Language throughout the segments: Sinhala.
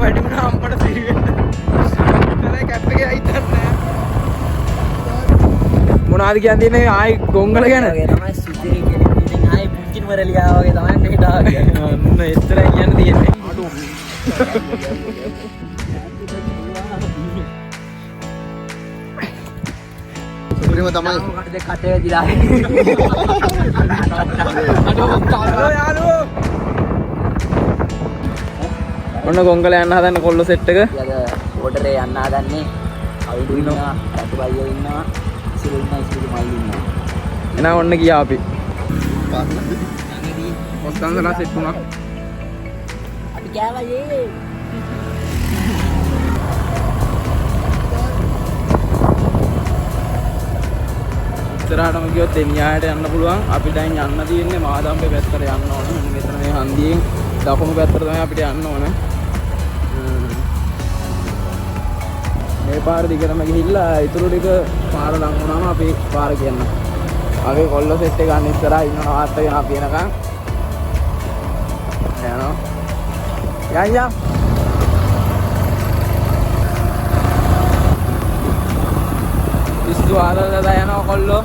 වැඩි වුණා අම්මට සිරි වෙන්න. ඉතලයි කැප් එකේ අයිතන්නේ. මොනවද කියන්නේ මේ ආයි ගොංගල ගැන? ඒ තමයි සුදිරි කෙනෙක් ඉතින් ආයි පුංචින වරලියා වගේ තමයි මෙහෙට ආවේ. අන්න එච්චරයි කියන්න තියෙන්නේ. අඩෝ. සුපිරිම තමයි. මොකටද කටේ දිලා. අඩෝ යාළුවෝ. ඔන්න ගොංගල යන්න හදන කොල්ල සෙට් එක. ඊයද ඕඩරේ යන්න හදන්නේ. අවුඩු ඉන්නවා, රතු බයියෝ ඉන්නවා, ඉසිලු ඉන්නවා, ඉසිලු මයිල් ඉන්නවා. එහෙනම් ඔන්න ගියා අපි. ඔස්තන්දලා සෙට් වුණා. අපි කෑවා යේ. ඉස්සරහටම ගියොත් එනියාට යන්න පුළුවන්. අපි දැන් යන්න තියෙන්නේ මාදම්බේ පැත්තට යන්න ඕන. මෙතන මේ හන්දියෙන් දකුණු පැත්තට තමයි අපිට යන්න ඕන. මේ පාර දිගටම ගිහිල්ලා ඊටු ටික පාර ලඟ වුණාම අපි පාර කියන්න. අපි කොල්ල සෙට් එක ගන්න ඉස්සරහා ඉන්නවා වාත්තගෙන අපි එනකන්. යනවා. යන්න. ඉස්සු ආදලා යනවා කොල්ලෝ.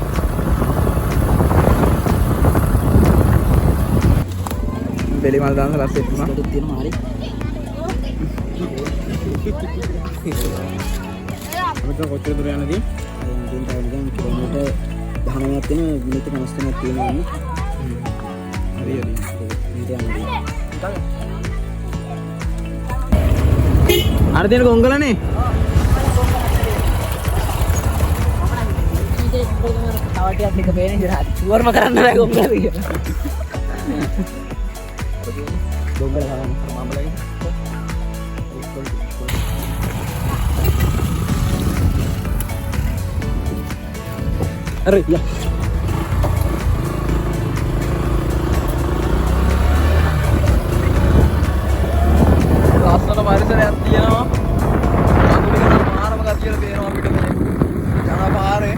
බෙලිමල් දාන්න ලස්සෙත් වුණා. ඉස්සරට තියෙනවා හරි. මෙතන කොච්චර දුර යන්නද? දැන් කිලෝමීටර් 19ක් තියෙන මිනිත්තු 53ක් තියෙනවා. හරි හරි. අර දෙන ගොංගලනේ. තවටියක් එක පේන ඉඳලා චුවර්ම කරන්න බෑ ගොංගල කියලා. ගොංගල ගන්න මමලගේ. අර යා. ලස්සන පරිසරයක් තියෙනවා. අකුඩේ මාරම ගතියල පේනවා අපිට මේ. යන පාරේ.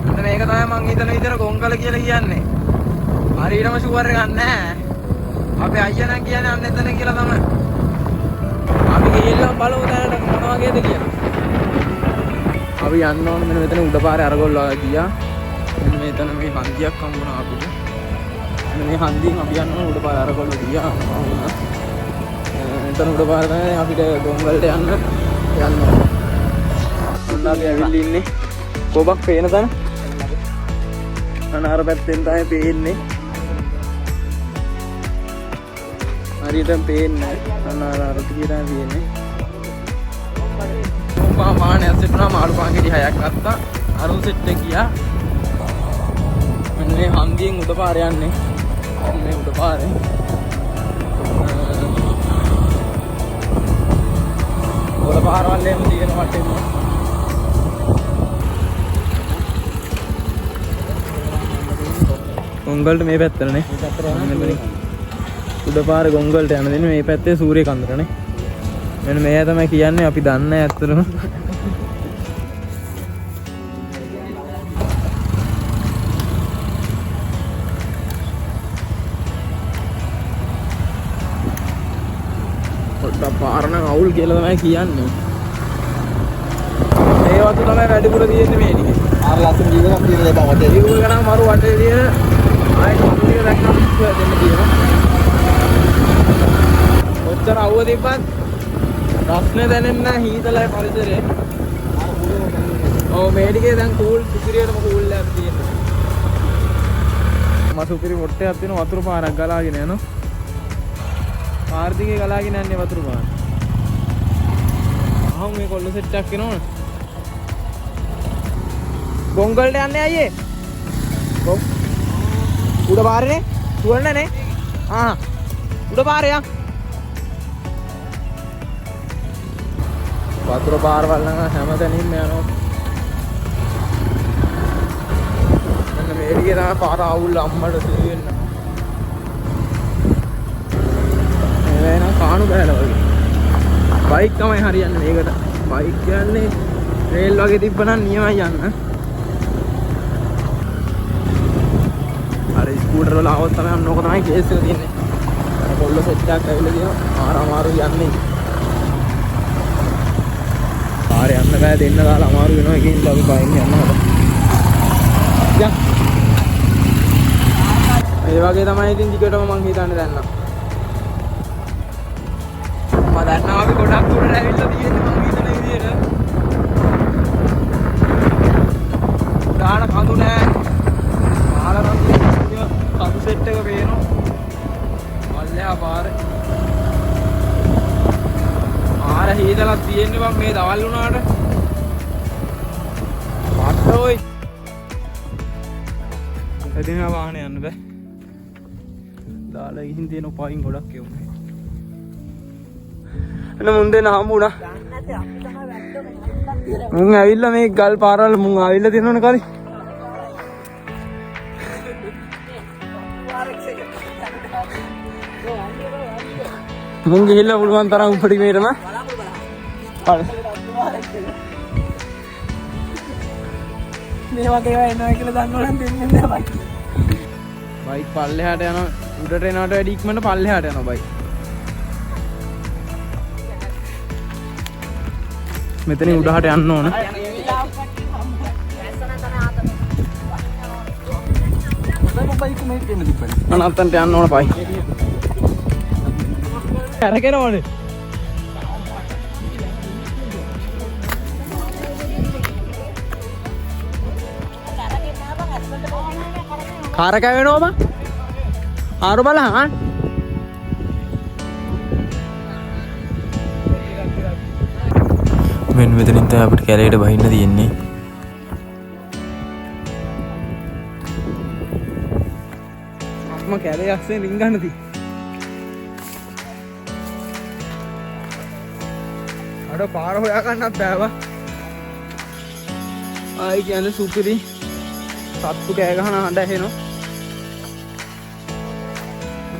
මෙන්න මේක තමයි මං හිතන විදිහට ගොංගල කියලා කියන්නේ. හරියටම ෂුවර් එකක් නැහැ. අපේ අයියා නම් කියන්නේ අන්න එතන කියලා තමයි. අපි ගිහිල්ලා බලමු දැනට මොන වගේද කියලා. අපි යන්න ඕන මෙන්න මෙතන උඩ පාරේ අරගොල්ලෝ ගියා. මෙන්න මෙතන මේ හන්දියක් හම්බුණා අපිට. මෙන්න මේ හන්දියෙන් අපි යන්න ඕන උඩ පාරේ අරගොල්ලෝ ගියා. මෙතන උඩ පාරේ තමයි අපිට ගොංගලට යන්න ඕන. ඔන්න අපි ඇවිල්ලා ඉන්නේ කොබක් පේන තැන. අනාර පැත්තෙන් තමයි පේන්නේ. හරියටම පේන්නේ අනාර අර තියලා තියෙන්නේ. මානයක් සෙට් වුණා මාළු පාන්ගෙඩි 6ක් ගත්තා. අරුන් සෙට් එක ගියා. මෙන්න මේ හන්දියෙන් උඩ පාරේ යන්නේ. මේ උඩ පාරේ. උඩ පාරවල් එන්න තියෙන වටේම. ගොංගල්ට මේ පැත්තටනේ. මේ පැත්තට යනවා. උඩ පාරේ ගොංගල්ට යන දෙන්නේ මේ පැත්තේ සූර්ය කන්දරනේ. මෙන්න මෙයා තමයි කියන්නේ අපි දන්නේ ඇත්තටම. පොඩ්ඩක් පාරණ අවුල් කියලා තමයි කියන්නේ. මේ වතු තමයි වැඩිපුර තියෙන්නේ මේ ටිකේ. ආර ලස්සන ජීවිතයක් තියෙන දේ බා වටේ. ජීවිත ගණන් මරු වටේ තියෙන ආයෙත් මොකද දැක්කම දෙන්න තියෙනවා. කොච්චර අවුව තිබ්බත් රස්නේ දැනෙන්නේ නැහැ හීතලයි පරිසරේ. ඔව් මේ ටිකේ දැන් කූල් සුපිරියටම කූල් එකක් තියෙනවා. මම සුපිරි මොට්ටයක් තියෙන වතුර පාරක් ගලාගෙන යනවා. පාර දිගේ ගලාගෙන යන්නේ වතුර පාර. අහම් මේ කොල්ල සෙට් එකක් එනවනේ. ගොංගලට යන්නේ අයියේ. උඩ පාරේනේ. සුවන්නනේ. උඩ පාරේ යා. වතුර පාරවල් නම් හැමතැනින්ම යනවා. මෙන්න මේ ටිකේ තමයි පාර අවුල් අම්මට සිදු වෙන්න. මේ වෙන කාණු බෑලා වගේ. බයික් තමයි හරියන්නේ මේකට. බයික් කියන්නේ රේල් වගේ තිබ්බනම් නියමයි යන්න. අර ස්කූටර් වල આવොත් තමයි අන්න ඕක තමයි කේස් එක තියෙන්නේ. කොල්ල සෙට් එකක් ඇවිල්ලා තියෙනවා. අමාරු යන්නේ. පාරේ යන්න බෑ දෙන්න දාලා අමාරු වෙනවා. ඒකෙන් අපි බයින් යනවා. යා. ඒ වගේ තමයි ඉතින් ටිකටම මං හිතන්නේ දැන් නම්. මම දන්නවා අපි ගොඩක් දුරට ඇවිල්ලා තියෙන්නේ මං හිතන විදියට. දාන කඳු නෑ. මාලා කඳු සෙට් එක පේනවා. මල්ලයා පාරේ. ආර හීදලක් තියෙන්නේ මම මේ දවල් වුණාට. පාට ඔයි. එදින වාහනේ යන්න බෑ. දාලා ගිහින් තියෙන උපායින් ගොඩක් එවුනේ. එන්න මුන් දෙන්න හම්බුණා. මුන් ඇවිල්ලා මේ ගල් පාරවල් මුන් ආවිල්ලා තියෙනවනේ කලින්. මුන් ගිහිල්ලා පුළුවන් තරම් උපරිමයටම පළ. මේ වගේ ඒවා එනවා කියලා දන්නවනම් දෙන්නේ නැහැ බයි. බයික් පල්ලෙහාට යනවා උඩට එනවට වැඩි ඉක්මනට පල්ලෙහාට යනවා බයික්. මෙතනින් උඩහට යන්න ඕන. අනත්තන්ට යන්න ඕන බයි. කරකෙනවනේ. කාරක වෙනවා බං. ආරු බලහන්. මෙන්න මෙතනින් තමයි අපිට කැලේට බහින්න තියෙන්නේ. මම කැලේ අස්සේ රින්ගන්න තියෙන්නේ. අර පාර හොයා ගන්නත් බෑවා. ආයි කියන්නේ සුපිරි සත්තු කෑ ගහන හඬ ඇහෙනවා.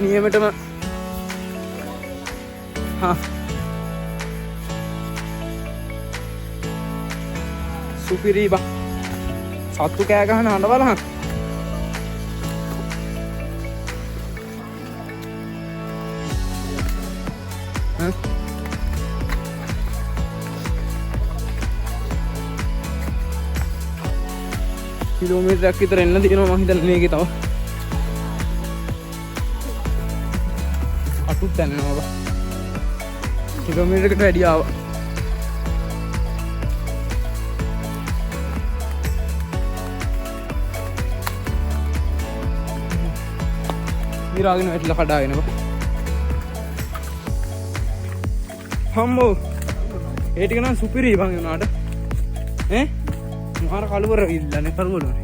නියමෙටම සුපිරි බා සත්තු කෑ ගහන හඬ බලහන්. කිලෝමීටරයක් විතර එන්න තියෙනවා මම හිතන්නේ මේකේ තව. අටුත් යනවා බා. කිලෝමීටරයකට වැඩි ආවා. විරාගෙන වැටිලා කඩාගෙන බා. හම්බෝ. ඒ ටික නම් සුපිරි බං උනාට. ඈ මාර කලවර ඉල්ලන්නේ කරුවලනේ.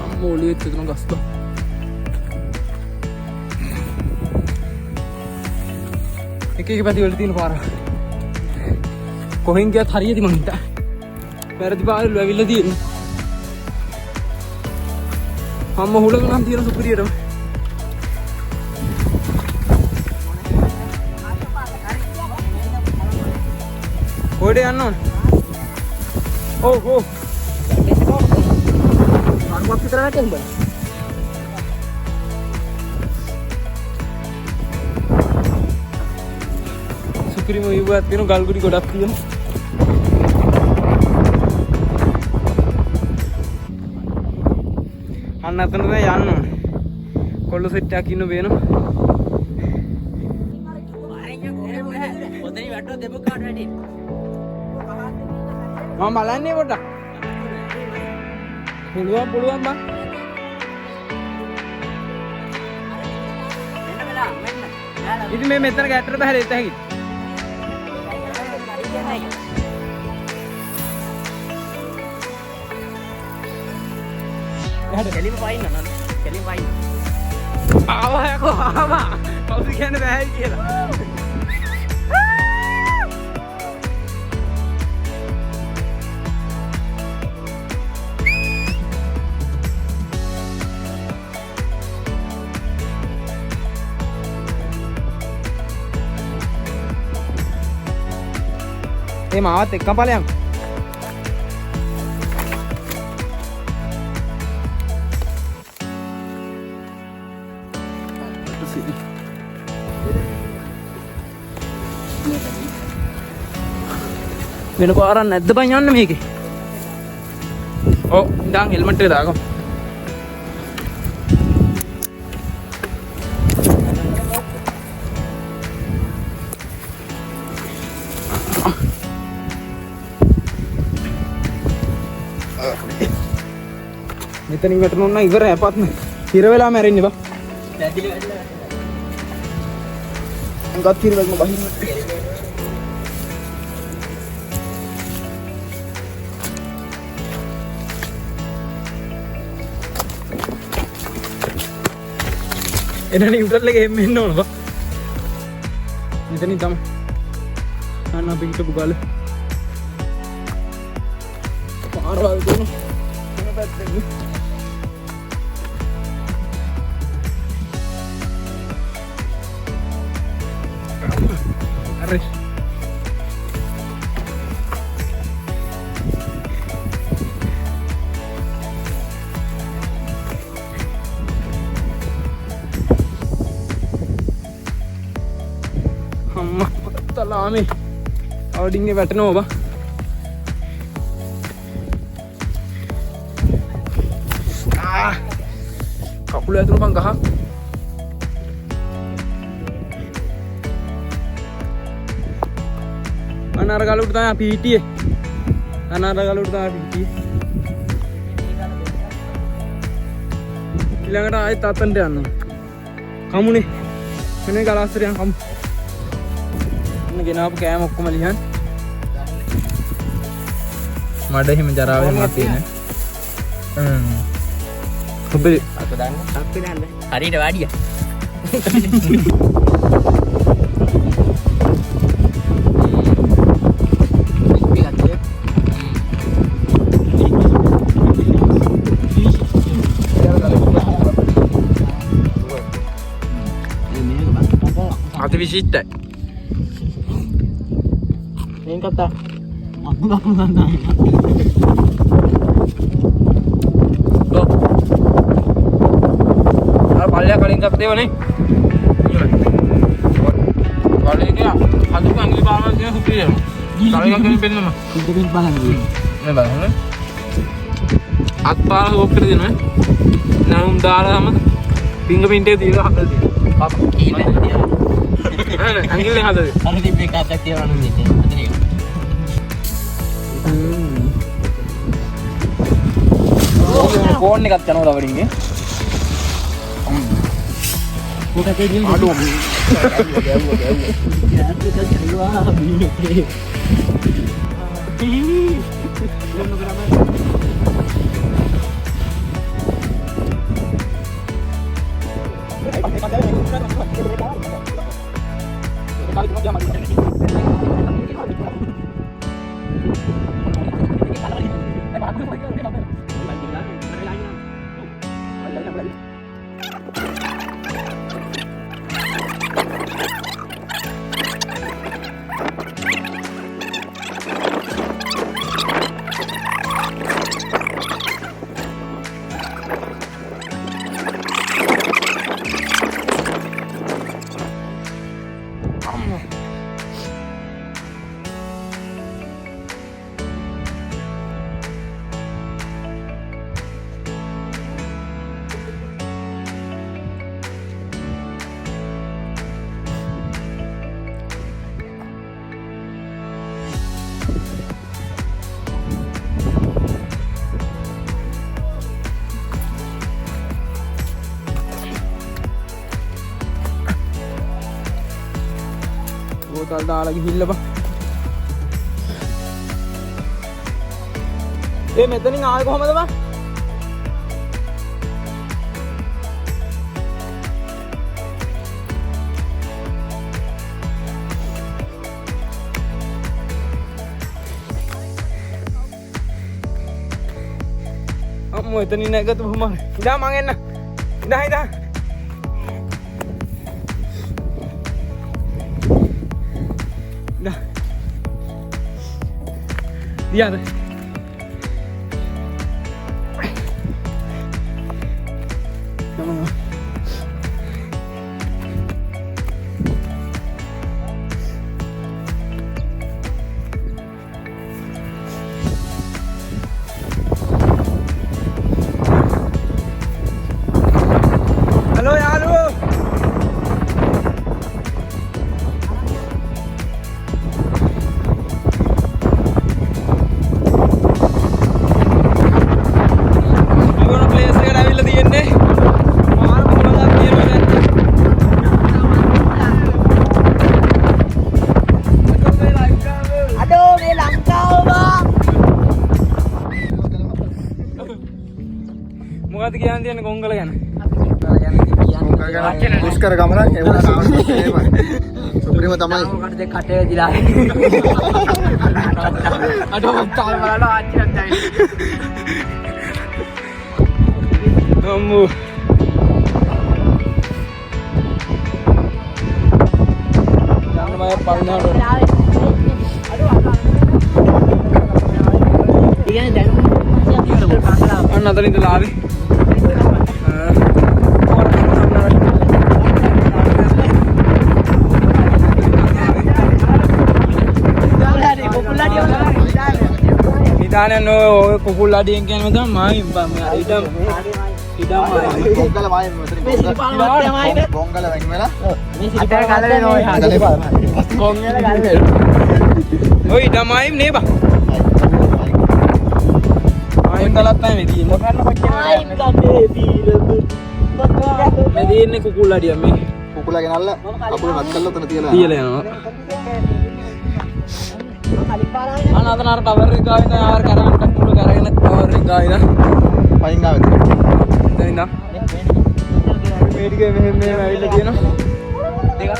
අම්මෝලියෙත් තුන ගස්බා. එක එක පැති වල තියෙන පාර. කොහෙන් ගියත් හරියටි මං හිතා. වැරදි පාරවල ඇවිල්ලා තියෙන්නේ. අම්ම හුලක නම් තියෙන සුපිරියටම. කොහෙද යන්න ඕන? ඔව් ඔව්. අරුවක් විතර නැටෙන්න බෑ. සුපිරිම විවුවක් තියෙන ගල්ගුඩි ගොඩක් තියෙනවා. අන්න අතන තමයි යන්න ඕනේ. කොල්ල සෙට් එකක් ඉන්න වෙනවා. ඔතනින් වැටුව දෙපොක් කාට වැඩි? මම බලන්නේ පොඩ්ඩක්. පුළුවන් බං. ඉතින් මේ මෙතන ගැටට බහැලා ඉත හැකියි. කෙලිම පයින්න නේද? කෙලිම පයින්න. ආවා යකෝ ආවා. කවුද කියන්නේ බෑ කියලා. ඒ මාවත් එක්කම ඵලයන්. වෙන පාරක් නැද්ද බං යන්න මේකේ? ඔව් ඉඳන් හෙල්මට් එක දාගමු. මෙතනින් වැටුණා නම් ඉවරයි අපත් නේ. හිර වෙලා මැරෙන්නේ බා. දැඩිලි වැඩිලා. ගත් හිර වෙන්න බහින්න. එන නිව්ටල් එකේ එන්න ඕන බා. මෙතනින් තමයි. අන්න අපි හිටපු ගාල. පාරවල් දුන්නු. මොන පැත්තෙන්ද? අර අම්මා තලාමේ අවඩින්ගේ වැටෙනවා බා. කකුල ඇතුළු මං ගහක්. අනාර ගලුට තමයි අපි හිටියේ. අනාර ගලුට තමයි අපි හිටියේ. ඊළඟට ආයෙත් අතන්ට යන්න ඕන. කමුනේ. මෙන්න ගලාස්තර යන කමු. අන්න ගෙනාවු කෑම ඔක්කොම ලියන්. මඩ හිම ජරාවෙන් මත තියෙන. ඔබේ අත දාන්න. අපි දාන්න. හරියට වාඩිය. අති විශිෂ්ටයි. මේක කතා. අම්මා කපුම් ගන්නවා. පල්ලයක් කලින් ගත්ත ඒවා නේ. පල්ලේ ගියා. හදුක අංගලි පාරවල් කියන සුපිරිය යනවා. කලින් ගන්න පෙන්නම. ඉතින් බලන්න. මේ බලන්න. අත්පාර ඕක්කට දෙනවා. නම් දාලාම ෆින්ගර් ප්‍රින්ට් එක දීලා හදලා තියෙනවා. පාපා. නෑ අංගලි හදලා. අර තිබ්බේ කාටක් කියලා වань දෙන්නේ. අතන ඒක. ෆෝන් එකක් යනවා ලවඩින්ගේ. මොකද කියන්නේ? අඩෝ. බෝතල් දාලා ගිහිල්ලා බා. මෙතනින් ආවේ කොහමද බා? අම්මෝ එතනින් නැගතු බොහොම. ඉඳා මං එන්න. ඉඳා. Diana. Come on. මොනවද කියන්නේ කොංගල ගැන? දුෂ්කර ගමන සුප්‍රීම තමයි. කටේ දිලා. අඩෝ තාල බලන්න ආච්චිට දැයි. අම්මු. යන්න බය පල්නාඩෝ. අන්න අතන ඉඳලා ආවේ. නිදානේ නෝ කුකුල් අඩියෙන් කියන්නේ තමයි මායි ඉඩම් ගොංගල වයින් මෙතන ගොංගල වෙන් වෙලා අතර කලේ නෝ කොංගල ගන්න. ඔය ඉඩමයි නේ බා. ආයෙත් තලත් නැහැ මේ තියෙන්නේ. මේ තියෙන්නේ කුකුල් අඩිය මේ. කුකුලා ගෙනල්ල අකුල නත් කරලා උතන තියලා යනවා. අනතන අර කවර් එක ගාවින් දැන් ආවර කරාන්ට මුල කරගෙන කවර් එක ගාවින් පයින් ආවෙද දැන් ඉඳන් මේ ටික මෙහෙම ඇවිල්ලා තියෙනවා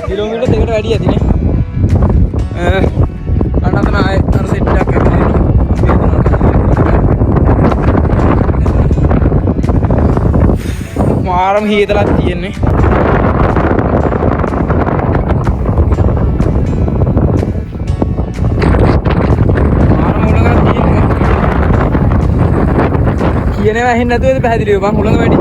කිලෝමීටර් දෙකකට වැඩි ඇතිනේ අනතන ආයෙත් අර සෙට් එකක් ඇවිල්ලා මාරම හීතලක් තියෙන්නේ කියනවා ඇහෙන්නේ නැතුවද පැහැදිලිව මං හුලඟ වැඩි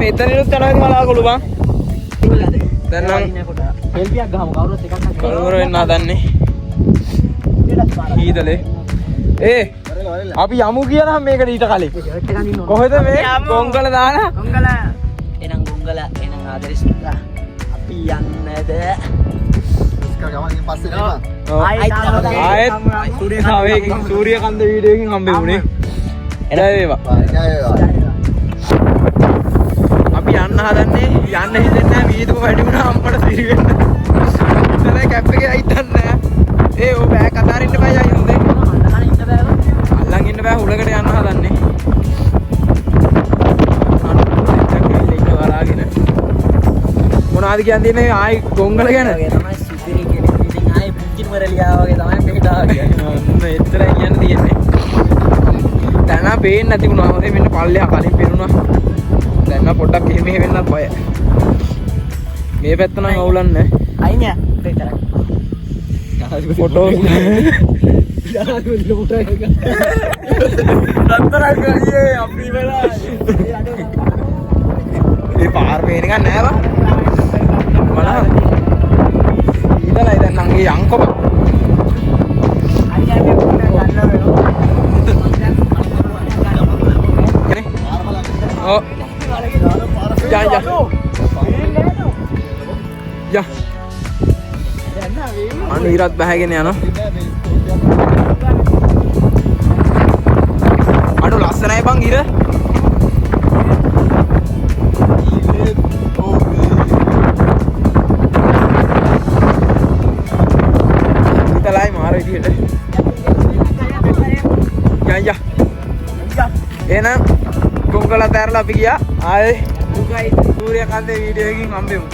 මෙතනිනුත් යනවා ඉතින් මලාකුළු බං දැන් නම් සෙල්ෆියක් ගහමු කවුරුත් එකක් ගන්න කවුරු වෙන්න හදන්නේ හීතලේ අපි යමු කියලා මේකට ඊට කලින් කොහෙද මේ ගොංගල දාන ගොංගල එහෙනම් ගොංගල එහෙනම් ආදරිස්ලා අපි යන්නද දුෂ්කර ගමනින් පස්සේ නේ ආයෙත් සූර්ය කන්ද වීඩියෝ එකකින් හම්බෙමුනේ එදා වේවා අපි යන්න හදන්නේ යන්න හිතෙන්නේ නැහැ වීදුම වැඩි වුණා අම්මට සිරි වෙන්න. ඉතල කැප් එකේ හිටන්නේ නැහැ. ඔය බෑග් අතාරින්න බෑ අය හොඳේ. අල්ලන් ඉන්න බෑව. අල්ලන් ඉන්න බෑ හුලකට යන්න හදන්නේ. මොනවද කියන්නේ ආයි ගොංගල ගැන? තමයි සුපිරි කෙනෙක්. ඉතින් ආයි පුංචි මරලියා වගේ තමයි මෙහෙට ආවේ. එච්චරයි කියන්න තියෙන්නේ. දැන් පේන්නේ නැති වුණා. හොඳේ මෙන්න පල්ලෙහා කලින් පේනුණා. දැන් පොඩ්ඩක් එහෙම වෙන්නත් බය. මේ පැත්ත නම් අවුලන්නේ අයිනේ දෙතර. ෆොටෝ. නතරක් ගියේ අපි වෙලා. මේ පාර පේන එක නෑ බා. මලා. ඊදලා දැන් නම් ගේ යන්කො බා. අයියාගේ ෆොටෝ ගන්න වෙනවා. Oh. Ya. අන්න ඉරත් බහගෙන යනවා. අඩෝ ලස්සනයි බං ඉර. ඉතලයි මාර විදියට. යා. එහෙනම් ගොංගල තැරලා අපි ගියා. ආයේ සූර්ය කන්දේ වීඩියෝ එකකින් හම්බෙමු.